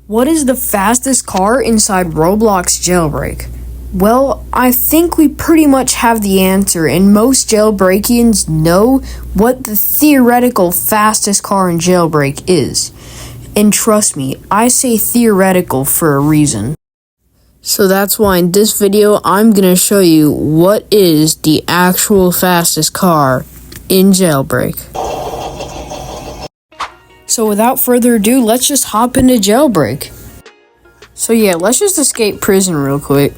What is the fastest car inside Roblox Jailbreak? Well, I think we pretty much have the answer, and most jailbreakians know what the theoretical fastest car in Jailbreak is. And trust me, I say theoretical for a reason. So that's why in this video, I'm gonna show you what is the actual fastest car in Jailbreak. So without further ado, let's just hop into Jailbreak. So yeah, let's just escape prison real quick.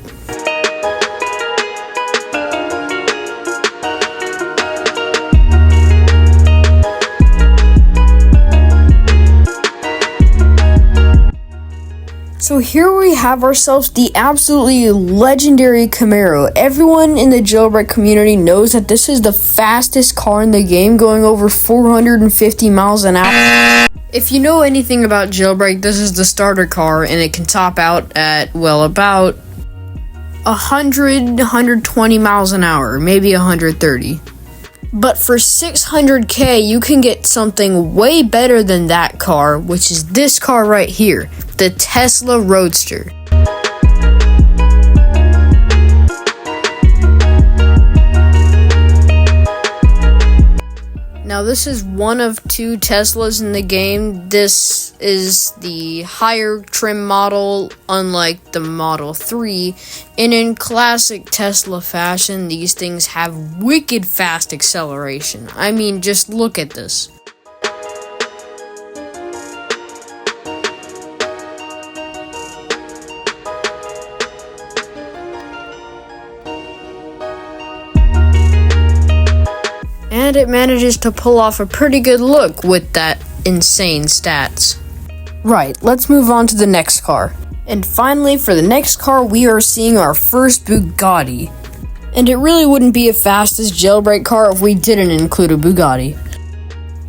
So here we have ourselves the absolutely legendary Camaro. Everyone in the Jailbreak community knows that this is the fastest car in the game, going over 450 miles an hour. If you know anything about Jailbreak, this is the starter car, and it can top out at, well, about 120 miles an hour, maybe 130. But for 600K, you can get something way better than that car, which is this car right here, the Tesla Roadster. Now this is one of two Teslas in the game. This is the higher trim model, unlike the Model 3. And in classic Tesla fashion, these things have wicked fast acceleration. I mean, just look at this. And it manages to pull off a pretty good look with that insane stats. Right, let's move on to the next car. And finally, for the next car, we are seeing our first Bugatti. And it really wouldn't be a fastest Jailbreak car if we didn't include a Bugatti.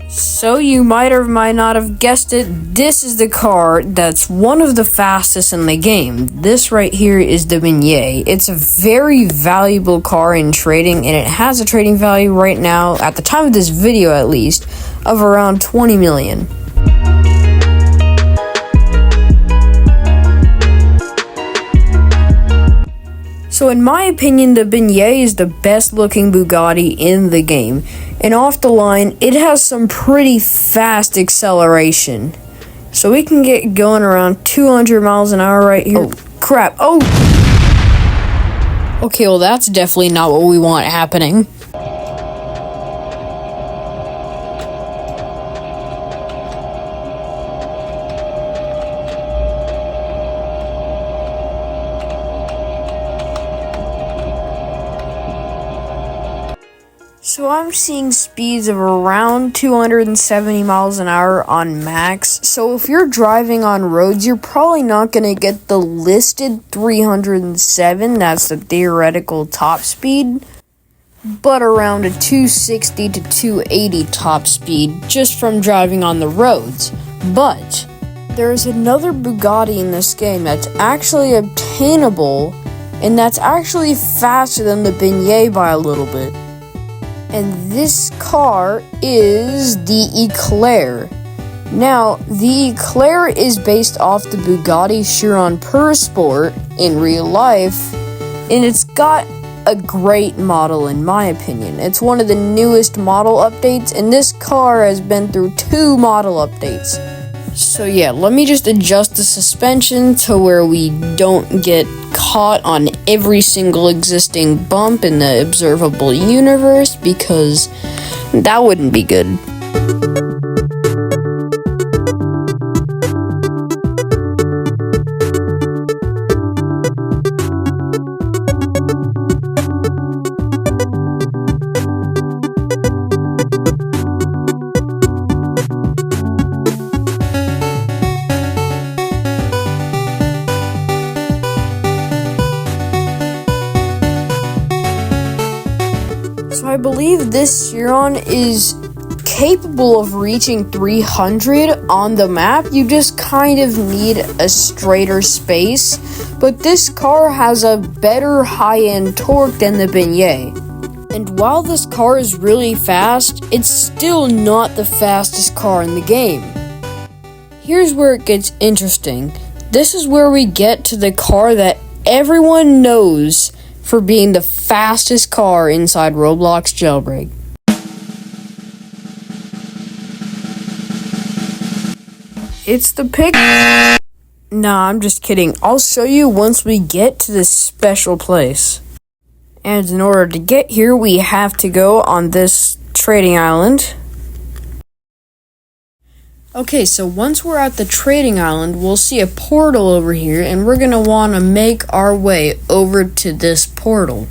So you might or might not have guessed it, this is the car that's one of the fastest in the game. This right here is the Beignet. It's a very valuable car in trading, and it has a trading value right now, at the time of this video at least, of around 20 million. So in my opinion, the Beignet is the best looking Bugatti in the game. And off the line, it has some pretty fast acceleration. So we can get going around 200 miles an hour right here. Oh, crap. Oh! Okay, well that's definitely not what we want happening. So I'm seeing speeds of around 270 miles an hour on max. So if you're driving on roads, you're probably not going to get the listed 307. That's the theoretical top speed. But around a 260 to 280 top speed just from driving on the roads. But there's another Bugatti in this game that's actually obtainable, and that's actually faster than the Beignet by a little bit. And this car is the Eclair. Now, the Eclair is based off the Bugatti Chiron Pur Sport in real life, and it's got a great model in my opinion. It's one of the newest model updates, and this car has been through 2 model updates. So yeah, let me just adjust the suspension to where we don't get caught on every single existing bump in the observable universe, because that wouldn't be good. So I believe this Chiron is capable of reaching 300 on the map. You just kind of need a straighter space. But this car has a better high-end torque than the Beignet. And while this car is really fast, it's still not the fastest car in the game. Here's where it gets interesting. This is where we get to the car that everyone knows for being the fastest car inside Roblox Jailbreak. It's the pick. Nah, I'm just kidding. I'll show you once we get to this special place. And in order to get here, we have to go on this trading island. Okay, so once we're at the trading island, we'll see a portal over here, and we're going to want to make our way over to this portal.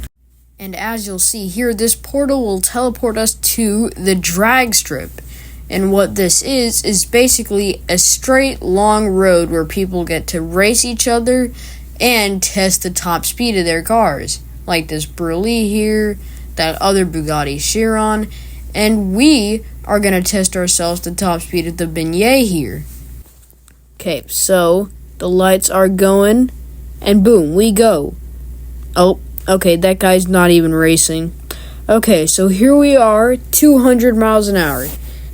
And as you'll see here, this portal will teleport us to the drag strip. And what this is basically a straight, long road where people get to race each other and test the top speed of their cars. Like this Burley here, that other Bugatti Chiron, and we are going to test ourselves the top speed of the Beignet here. Okay, so the lights are going, and boom, we go. Oh, okay, that guy's not even racing. Okay, so here we are, 200 miles an hour.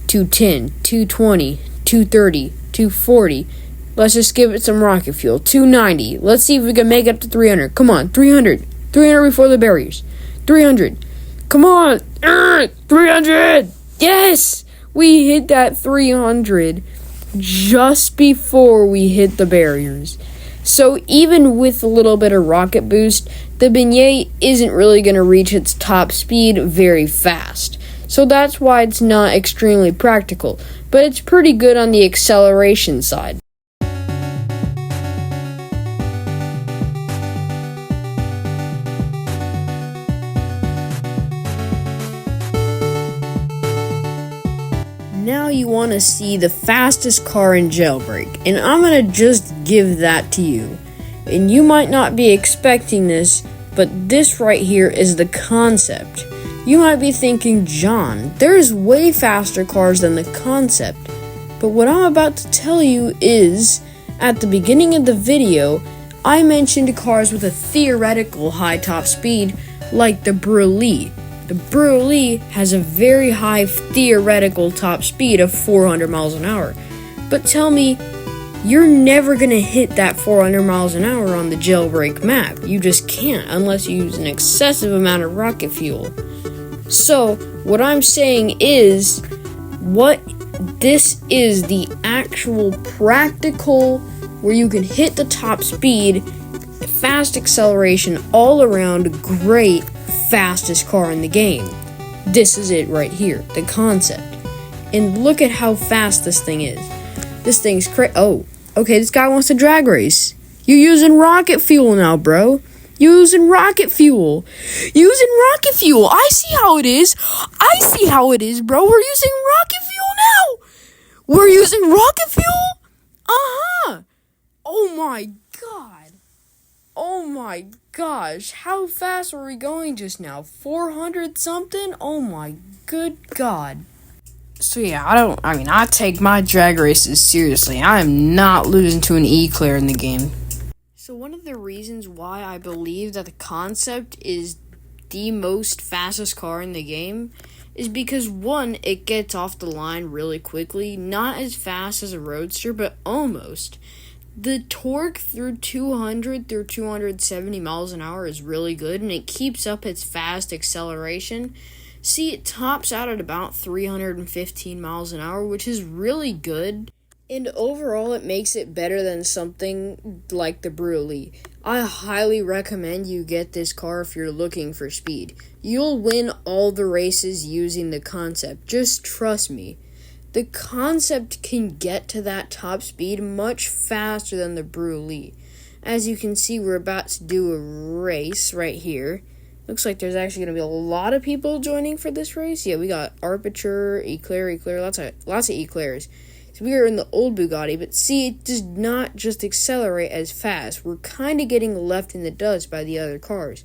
210, 220, 230, 240. Let's just give it some rocket fuel. 290. Let's see if we can make it up to 300. Come on, 300. 300 before the barriers. 300. Come on. 300. Yes! We hit that 300 just before we hit the barriers. So even with a little bit of rocket boost, the Beignet isn't really going to reach its top speed very fast. So that's why it's not extremely practical, but it's pretty good on the acceleration side. Now you want to see the fastest car in Jailbreak, and I'm going to just give that to you. And you might not be expecting this, but this right here is the concept. You might be thinking, John, there's way faster cars than the concept. But what I'm about to tell you is, at the beginning of the video, I mentioned cars with a theoretical high top speed, like the Burley. The Burley has a very high theoretical top speed of 400 miles an hour. But tell me, you're never going to hit that 400 miles an hour on the Jailbreak map. You just can't unless you use an excessive amount of rocket fuel. So, what I'm saying is, this is the actual practical, where you can hit the top speed, fast acceleration, all around, great, fastest car in the game. This is it right here, the concept. And look at how fast this thing is. This thing's oh, okay, this guy wants to drag race. You're using rocket fuel now, bro. Using rocket fuel. I see how it is. Bro. We're using rocket fuel now. We're using rocket fuel? Uh-huh. Oh my god. Oh my gosh. How fast were we going just now? 400 something? Oh my good god. So yeah, I take my drag races seriously. I am not losing to an Eclair in the game. So one of the reasons why I believe that the concept is the most fastest car in the game is because, one, it gets off the line really quickly, not as fast as a Roadster, but almost. The torque through 200 through 270 miles an hour is really good, and it keeps up its fast acceleration. See, it tops out at about 315 miles an hour, which is really good. And overall, it makes it better than something like the Burley. I highly recommend you get this car if you're looking for speed. You'll win all the races using the concept. Just trust me. The concept can get to that top speed much faster than the Burley. As you can see, we're about to do a race right here. Looks like there's actually going to be a lot of people joining for this race. Yeah, we got Arbitrary, Eclair, lots of Eclairs. So we are in the old Bugatti, but see, it does not just accelerate as fast. We're kind of getting left in the dust by the other cars.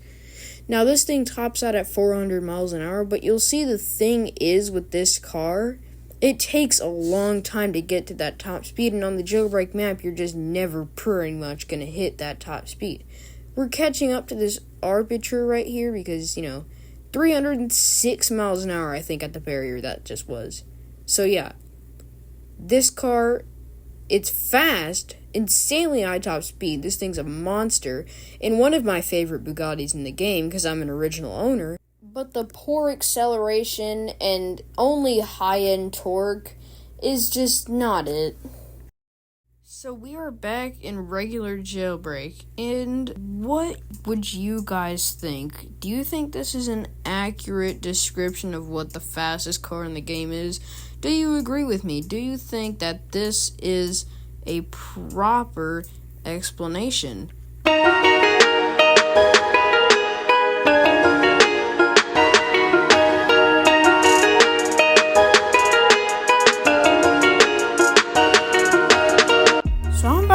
Now, this thing tops out at 400 miles an hour, but you'll see the thing is with this car, it takes a long time to get to that top speed, and on the Jailbreak map, you're just never pretty much going to hit that top speed. We're catching up to this Arbiter right here because, 306 miles an hour, I think, at the barrier that just was. So, yeah. This car It's fast, insanely high top speed. This thing's a monster, and one of my favorite Bugattis in the game because I'm an original owner. But the poor acceleration and only high-end torque is just not it. So we are back in regular Jailbreak, and what would you guys think? Do you think this is an accurate description of what the fastest car in the game is? Do you agree with me? Do you think that this is a proper explanation?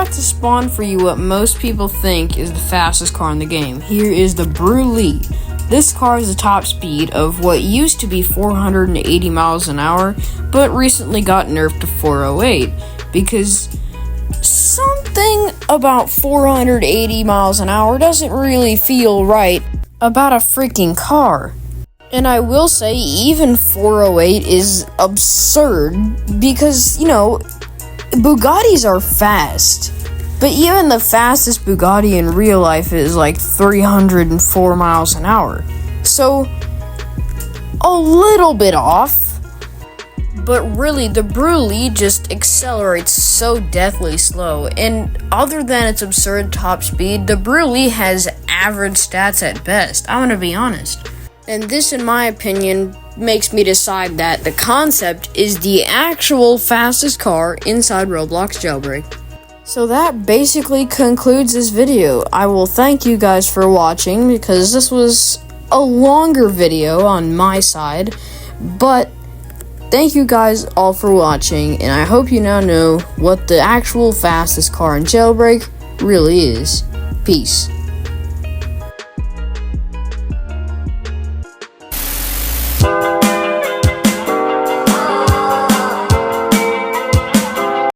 To spawn for you what most people think is the fastest car in the game. Here is the Brulee. This car has a top speed of what used to be 480 miles an hour, but recently got nerfed to 408 because something about 480 miles an hour doesn't really feel right about a freaking car. And I will say, even 408 is absurd because, Bugattis are fast. But even the fastest Bugatti in real life is like 304 miles an hour. So, a little bit off. But really, the Brulee just accelerates so deathly slow. And other than its absurd top speed, the Brulee has average stats at best. I'm gonna be honest. And this, in my opinion, makes me decide that the concept is the actual fastest car inside Roblox Jailbreak. So that basically concludes this video. I will thank you guys for watching because this was a longer video on my side. But thank you guys all for watching, and I hope you now know what the actual fastest car in Jailbreak really is. Peace.